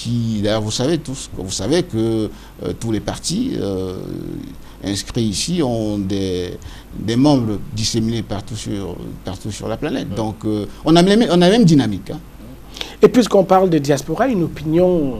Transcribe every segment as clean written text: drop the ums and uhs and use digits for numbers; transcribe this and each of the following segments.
qui, d'ailleurs, vous savez que tous les partis inscrits ici ont des membres disséminés partout sur la planète. Donc, on a la même dynamique. Hein. Et puisqu'on parle de diaspora, une opinion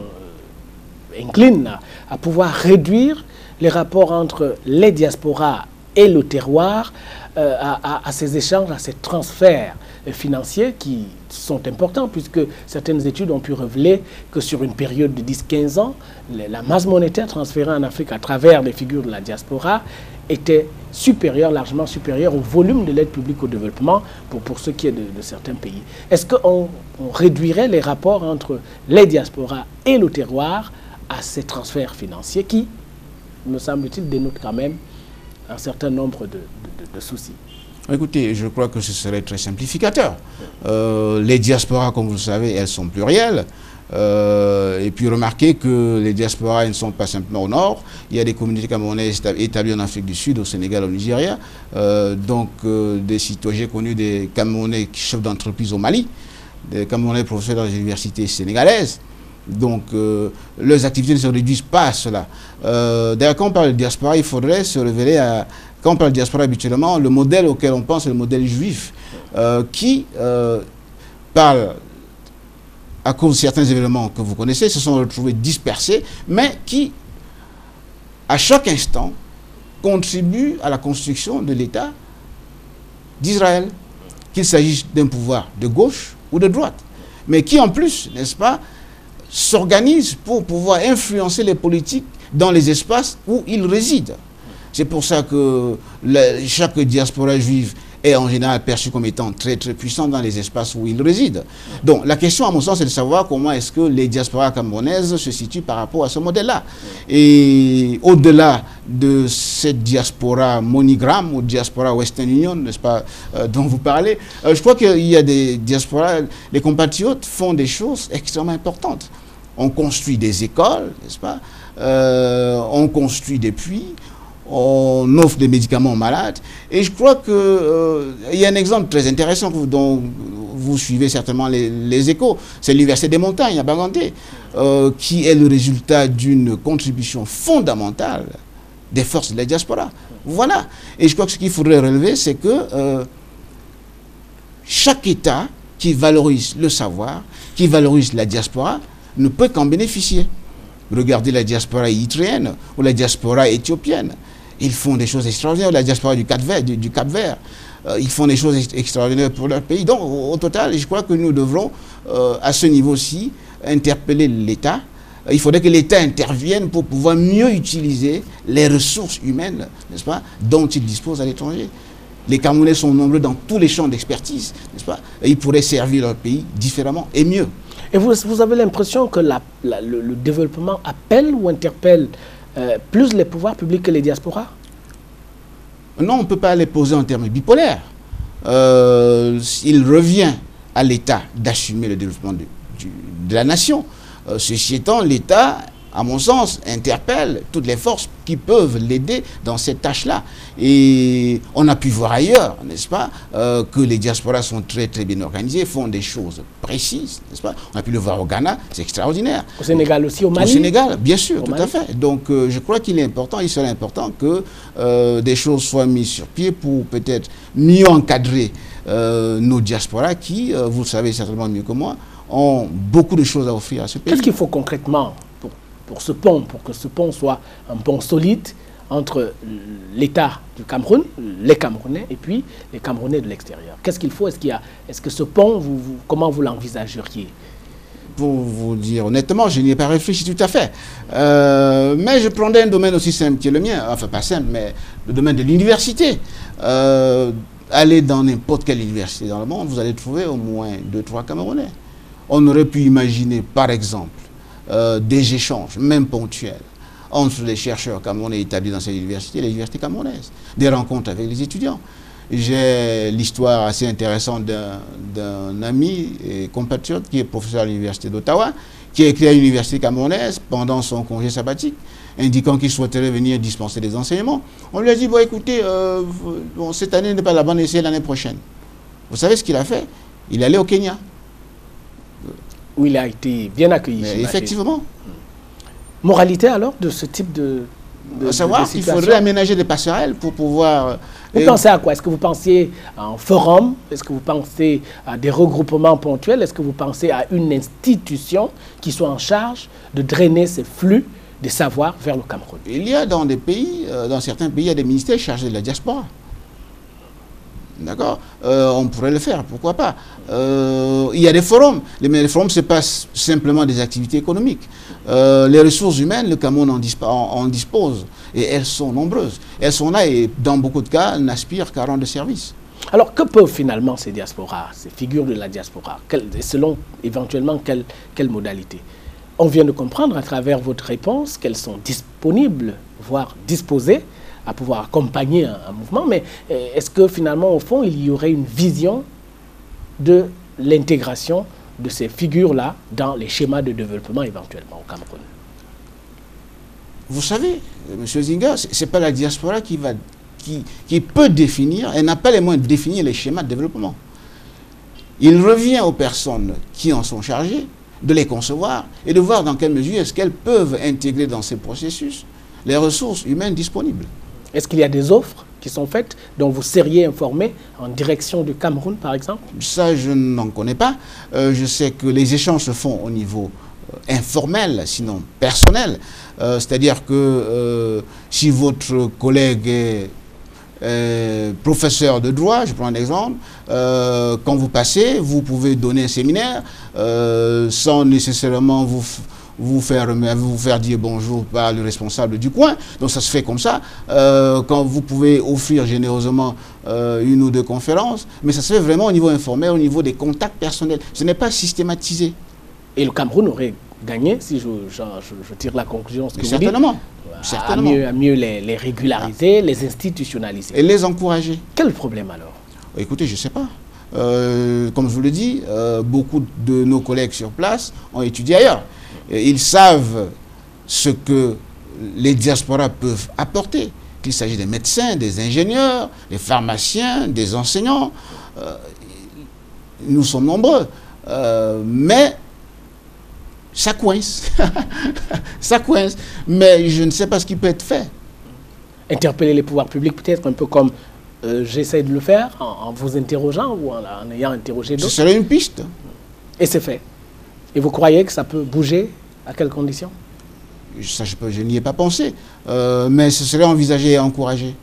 incline à pouvoir réduire les rapports entre les diasporas et le terroir, à ces échanges, à ces transferts financiers qui sont importants, puisque certaines études ont pu révéler que sur une période de 10-15 ans, la masse monétaire transférée en Afrique à travers les figures de la diaspora était supérieure, largement supérieure au volume de l'aide publique au développement pour ce qui est de certains pays. Est-ce qu'on réduirait les rapports entre les diasporas et le terroir à ces transferts financiers qui, me semble-t-il, dénotent quand même un certain nombre de soucis? Écoutez, je crois que ce serait très simplificateur. Les diasporas, comme vous le savez, elles sont plurielles. Et puis remarquez que les diasporas ne sont pas simplement au nord. Il y a des communautés camerounaises établies en Afrique du Sud, au Sénégal, au Nigeria. J'ai connu des Camerounais chefs d'entreprise au Mali, des Camerounais professeurs dans les universités sénégalaises. Donc, leurs activités ne se réduisent pas à cela. D'ailleurs, quand on parle de diaspora, il faudrait se révéler à... Quand on parle de diaspora habituellement, le modèle auquel on pense, c'est le modèle juif, qui parle, à cause de certains événements que vous connaissez, se sont retrouvés dispersés, mais qui, à chaque instant, contribuent à la construction de l'État d'Israël, qu'il s'agisse d'un pouvoir de gauche ou de droite, mais qui en plus, n'est-ce pas, s'organisent pour pouvoir influencer les politiques dans les espaces où ils résident. C'est pour ça que chaque diaspora juive est en général perçue comme étant très très puissante dans les espaces où ils résident. Donc la question à mon sens c'est de savoir comment est-ce que les diasporas camerounaises se situent par rapport à ce modèle-là. Et au-delà de cette diaspora MoneyGram ou diaspora Western Union, n'est-ce pas, dont vous parlez, je crois qu'il y a des diasporas, les compatriotes font des choses extrêmement importantes. On construit des écoles, n'est-ce pas, on construit des puits, on offre des médicaments aux malades. Et je crois qu'il y a un exemple très intéressant dont vous suivez certainement les échos. C'est l'Université des Montagnes à Bangandé, qui est le résultat d'une contribution fondamentale des forces de la diaspora. Voilà. Et je crois que ce qu'il faudrait relever, c'est que chaque État qui valorise le savoir, qui valorise la diaspora, ne peut qu'en bénéficier. Regardez la diaspora érythréenne ou la diaspora éthiopienne. Ils font des choses extraordinaires. La diaspora du Cap-Vert, ils font des choses extraordinaires pour leur pays. Donc, au total, je crois que nous devrons, à ce niveau-ci, interpeller l'État. Il faudrait que l'État intervienne pour pouvoir mieux utiliser les ressources humaines, n'est-ce pas, dont il dispose à l'étranger. Les Camerounais sont nombreux dans tous les champs d'expertise, n'est-ce pas, et ils pourraient servir leur pays différemment et mieux. Et vous avez l'impression que le développement appelle ou interpelle plus les pouvoirs publics que les diasporas? Non, on ne peut pas les poser en termes bipolaires. Il revient à l'État d'assumer le développement de la nation. Ceci étant, l'État, à mon sens, interpelle toutes les forces qui peuvent l'aider dans cette tâche-là. Et on a pu voir ailleurs, n'est-ce pas, que les diasporas sont très très bien organisées, font des choses précises, n'est-ce pas. On a pu le voir au Ghana, c'est extraordinaire. Au Sénégal aussi, au Mali. Au Sénégal, bien sûr, tout à fait. Donc je crois qu'il est important, il serait important que des choses soient mises sur pied pour peut-être mieux encadrer nos diasporas qui, vous le savez certainement mieux que moi, ont beaucoup de choses à offrir à ce pays. Qu'est-ce qu'il faut concrètement pour ce pont, pour que ce pont soit un pont solide entre l'État du Cameroun, les Camerounais, et puis les Camerounais de l'extérieur? Qu'est-ce qu'il faut? Est-ce que ce pont, comment vous l'envisageriez? Pour vous dire honnêtement, je n'y ai pas réfléchi tout à fait. Mais je prendrais un domaine aussi simple qui est le mien, enfin pas simple, mais le domaine de l'université. Allez dans n'importe quelle université dans le monde, vous allez trouver au moins 2-3 Camerounais. On aurait pu imaginer, par exemple, des échanges, même ponctuels, entre les chercheurs camerounais établis dans ces universités et les universités camerounaises, des rencontres avec les étudiants. J'ai l'histoire assez intéressante d'un ami et compatriote qui est professeur à l'université d'Ottawa, qui a écrit à l'université camerounaise pendant son congé sabbatique, indiquant qu'il souhaiterait venir dispenser des enseignements. On lui a dit, bon écoutez, cette année n'est pas la bonne, essayez l'année prochaine. Vous savez ce qu'il a fait? Il est allé au Kenya. où il a été bien accueilli. Effectivement. Moralité alors de ce type de savoir qu'il faudrait aménager des passerelles pour pouvoir... Vous pensez à quoi? Est-ce que vous pensiez à un forum? Est-ce que vous pensez à des regroupements ponctuels? Est-ce que vous pensez à une institution qui soit en charge de drainer ces flux de savoir vers le Cameroun? Il y a dans des pays, dans certains pays, il y a des ministères chargés de la diaspora. D'accord, on pourrait le faire, pourquoi pas. Il y a des forums, mais les forums, ce n'est pas simplement des activités économiques. Les ressources humaines, le Cameroun en dispose, et elles sont nombreuses. Elles sont là et dans beaucoup de cas, n'aspirent qu'à rendre service. Alors, que peuvent finalement ces diasporas, ces figures de la diaspora, selon éventuellement quelle modalité? On vient de comprendre à travers votre réponse qu'elles sont disponibles, voire disposées, à pouvoir accompagner un mouvement, mais est-ce que finalement, au fond, il y aurait une vision de l'intégration de ces figures-là dans les schémas de développement éventuellement au Cameroun? Vous savez, M. Zinga, ce n'est pas la diaspora qui peut définir, elle n'a pas les moyens de définir les schémas de développement. Il revient aux personnes qui en sont chargées de les concevoir et de voir dans quelle mesure est-ce qu'elles peuvent intégrer dans ces processus les ressources humaines disponibles. Est-ce qu'il y a des offres qui sont faites dont vous seriez informé en direction du Cameroun, par exemple? Ça, je n'en connais pas. Je sais que les échanges se font au niveau informel, sinon personnel. C'est-à-dire que si votre collègue est professeur de droit, je prends un exemple, quand vous passez, vous pouvez donner un séminaire sans nécessairement vous faire dire bonjour par le responsable du coin. Donc ça se fait comme ça. Quand vous pouvez offrir généreusement une ou deux conférences, mais ça se fait vraiment au niveau informel, au niveau des contacts personnels. Ce n'est pas systématisé. Et le Cameroun aurait gagné, si je tire la conclusion, ce que certainement. Vous dites, certainement. À mieux les régulariser, les institutionnaliser. Et les encourager. Quel problème alors? Écoutez, je ne sais pas. Comme je vous le dis, beaucoup de nos collègues sur place ont étudié ailleurs. Ils savent ce que les diasporas peuvent apporter, qu'il s'agit des médecins, des ingénieurs, des pharmaciens, des enseignants. Nous sommes nombreux, mais ça coince. Ça coince, mais je ne sais pas ce qui peut être fait. Interpeller les pouvoirs publics peut-être un peu comme j'essaie de le faire en vous interrogeant ou en ayant interrogé d'autres. Ce serait une piste. Et c'est fait. Et vous croyez que ça peut bouger? À quelles conditions? Ça, je n'y ai pas pensé, mais ce serait envisagé et encouragé.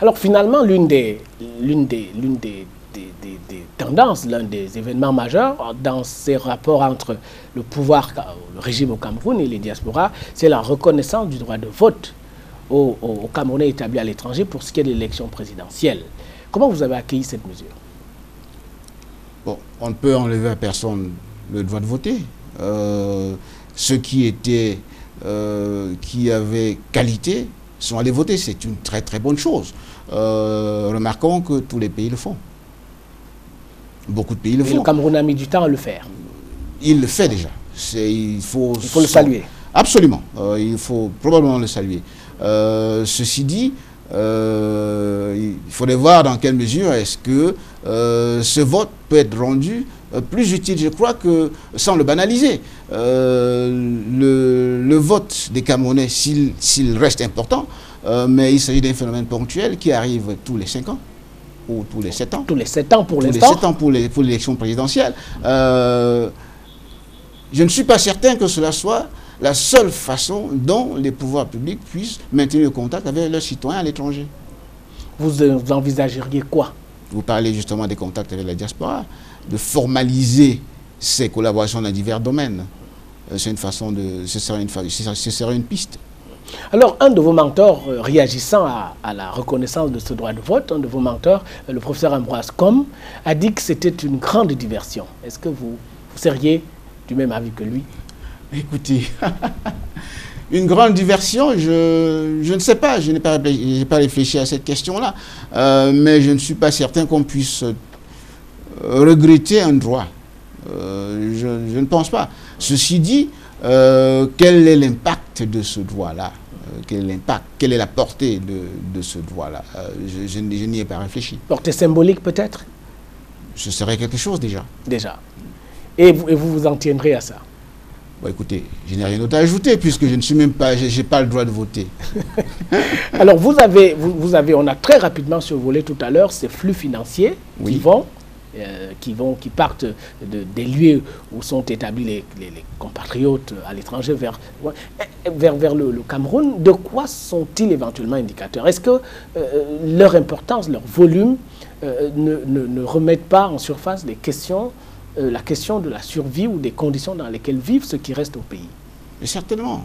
Alors finalement, l'une des tendances, l'un des événements majeurs dans ces rapports entre le pouvoir, le régime au Cameroun et les diasporas, c'est la reconnaissance du droit de vote aux Camerounais établis à l'étranger pour ce qui est de l'élection présidentielle. Comment vous avez accueilli cette mesure? Bon, on ne peut enlever à personne le droit de voter. Ceux qui avaient qualité sont allés voter. C'est une très très bonne chose. Remarquons que tous les pays le font. Beaucoup de pays le font. Le Cameroun a mis du temps à le faire. Il le fait déjà. Il faut le saluer. Absolument. Il faut probablement le saluer. Ceci dit, il faudrait voir dans quelle mesure est-ce que ce vote peut être rendu plus utile, je crois, que sans le banaliser. Le vote des Camerounais, s'il reste important, mais il s'agit d'un phénomène ponctuel qui arrive tous les 5 ans ou tous les 7 ans. Tous les 7 ans pour l'instant. Tous les 7 ans pour l'élection présidentielle. Je ne suis pas certain que cela soit la seule façon dont les pouvoirs publics puissent maintenir le contact avec leurs citoyens à l'étranger. Vous envisageriez quoi? Vous parlez justement des contacts avec la diaspora, de formaliser ces collaborations dans divers domaines. C'est une façon de... Ce serait une piste. Alors, un de vos mentors, réagissant à la reconnaissance de ce droit de vote, un de vos mentors, le professeur Ambroise Combe, a dit que c'était une grande diversion. Est-ce que vous seriez du même avis que lui? Écoutez, une grande diversion, je ne sais pas, je n'ai pas réfléchi à cette question-là, mais je ne suis pas certain qu'on puisse regretter un droit. Je ne pense pas. Ceci dit, quel est l'impact de ce droit-là? Quel est la portée de ce droit-là? Je n'y ai pas réfléchi. Portée symbolique peut-être? Ce serait quelque chose déjà. Déjà. Et vous vous en tiendrez à ça? Bon, écoutez, je n'ai rien d'autre à ajouter puisque je ne suis même pas, j'ai pas le droit de voter. Alors vous avez, on a très rapidement survolé tout à l'heure ces flux financiers qui partent des lieux où sont établis les compatriotes à l'étranger vers le Cameroun. De quoi sont-ils éventuellement indicateurs? Est-ce que leur importance, leur volume ne remettent pas en surface la question de la survie ou des conditions dans lesquelles vivent ceux qui restent au pays? Mais certainement.